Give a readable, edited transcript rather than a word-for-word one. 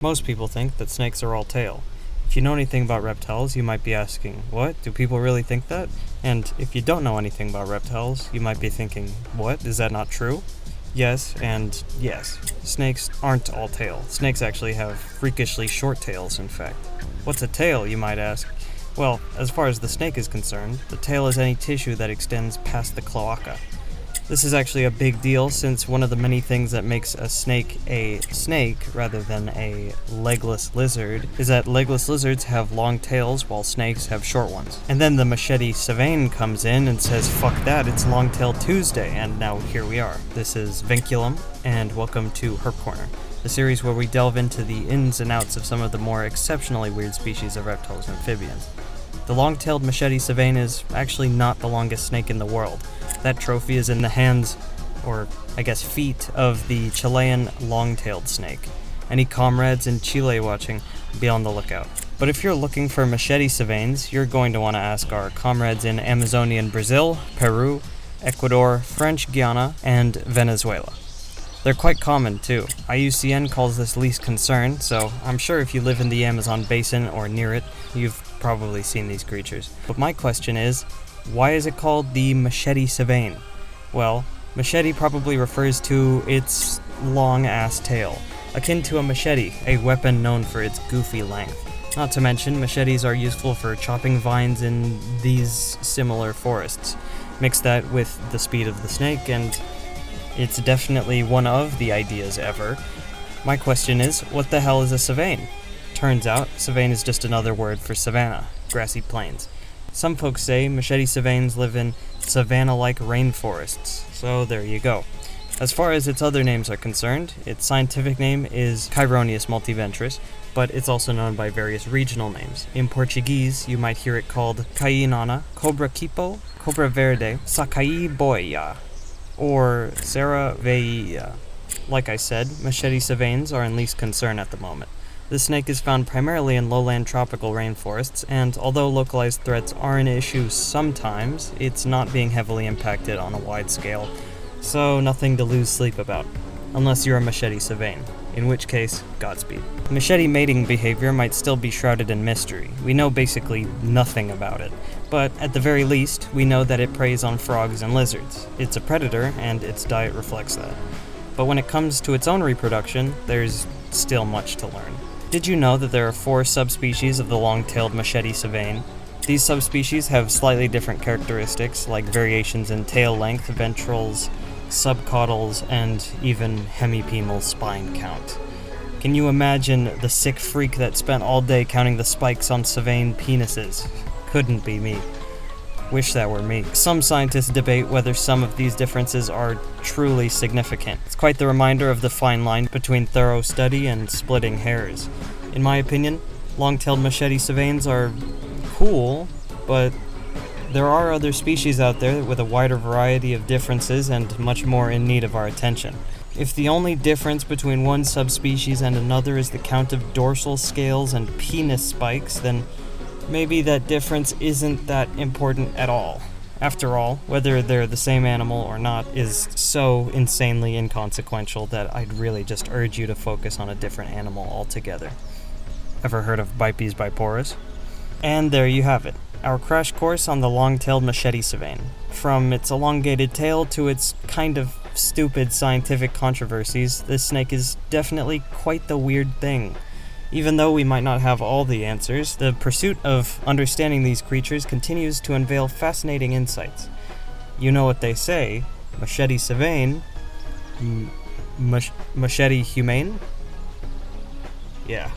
Most people think that snakes are all tail. If you know anything about reptiles, you might be asking, what? Do people really think that? And if you don't know anything about reptiles, you might be thinking, what? Is that not true? Yes, and yes. Snakes aren't all tail. Snakes actually have freakishly short tails, in fact. What's a tail, you might ask? Well, as far as the snake is concerned, the tail is any tissue that extends past the cloaca. This is actually a big deal since one of the many things that makes a snake rather than a legless lizard is that legless lizards have long tails while snakes have short ones. And then the Machete Savane comes in and says, fuck that, it's Longtail Tuesday, and now here we are. This is Vinculum, and welcome to Herp Corner, the series where we delve into the ins and outs of some of the more exceptionally weird species of reptiles and amphibians. The long-tailed Machete Savane is actually not the longest snake in the world. That trophy is in the hands, or I guess feet, of the Chilean long-tailed snake. Any comrades in Chile watching, be on the lookout. But if you're looking for Machete Savanes, you're going to want to ask our comrades in Amazonian Brazil, Peru, Ecuador, French Guiana, and Venezuela. They're quite common, too. IUCN calls this least concern, so I'm sure if you live in the Amazon basin or near it, you've probably seen these creatures. But my question is, why is it called the Machete Savane? Well, machete probably refers to its long-ass tail, akin to a machete, a weapon known for its goofy length. Not to mention, machetes are useful for chopping vines in these similar forests. Mix that with the speed of the snake, and it's definitely one of the ideas ever. My question is, what the hell is a savane? Turns out, savane is just another word for savanna, grassy plains. Some folks say Machete Savanes live in savanna-like rainforests, so there you go. As far as its other names are concerned, its scientific name is Chironius multiventris, but it's also known by various regional names. In Portuguese, you might hear it called Cainana, Cobra Quipo, Cobra Verde, Sacaí Boia, or Serra Veia. Like I said, Machete Savanes are in least concern at the moment. The snake is found primarily in lowland tropical rainforests, and although localized threats are an issue sometimes, it's not being heavily impacted on a wide scale, so nothing to lose sleep about. Unless you're a Machete Savane, in which case, Godspeed. Machete mating behavior might still be shrouded in mystery. We know basically nothing about it, but at the very least, we know that it preys on frogs and lizards. It's a predator, and its diet reflects that. But when it comes to its own reproduction, there's still much to learn. Did you know that there are 4 subspecies of the long-tailed Machete Savane? These subspecies have slightly different characteristics, like variations in tail length, ventrals, subcaudals, and even hemipenal spine count. Can you imagine the sick freak that spent all day counting the spikes on Savane penises? Couldn't be me. Wish that were me. Some scientists debate whether some of these differences are truly significant. It's quite the reminder of the fine line between thorough study and splitting hairs. In my opinion, long-tailed Machete Savanes are cool, but there are other species out there with a wider variety of differences and much more in need of our attention. If the only difference between one subspecies and another is the count of dorsal scales and penis spikes, then maybe that difference isn't that important at all. After all, whether they're the same animal or not is so insanely inconsequential that I'd really just urge you to focus on a different animal altogether. Ever heard of Bipes biporus? And there you have it, our crash course on the long-tailed Machete Savane. From its elongated tail to its kind of stupid scientific controversies, this snake is definitely quite the weird thing. Even though we might not have all the answers, the pursuit of understanding these creatures continues to unveil fascinating insights. You know what they say, Machete Savane, machete humane? Yeah.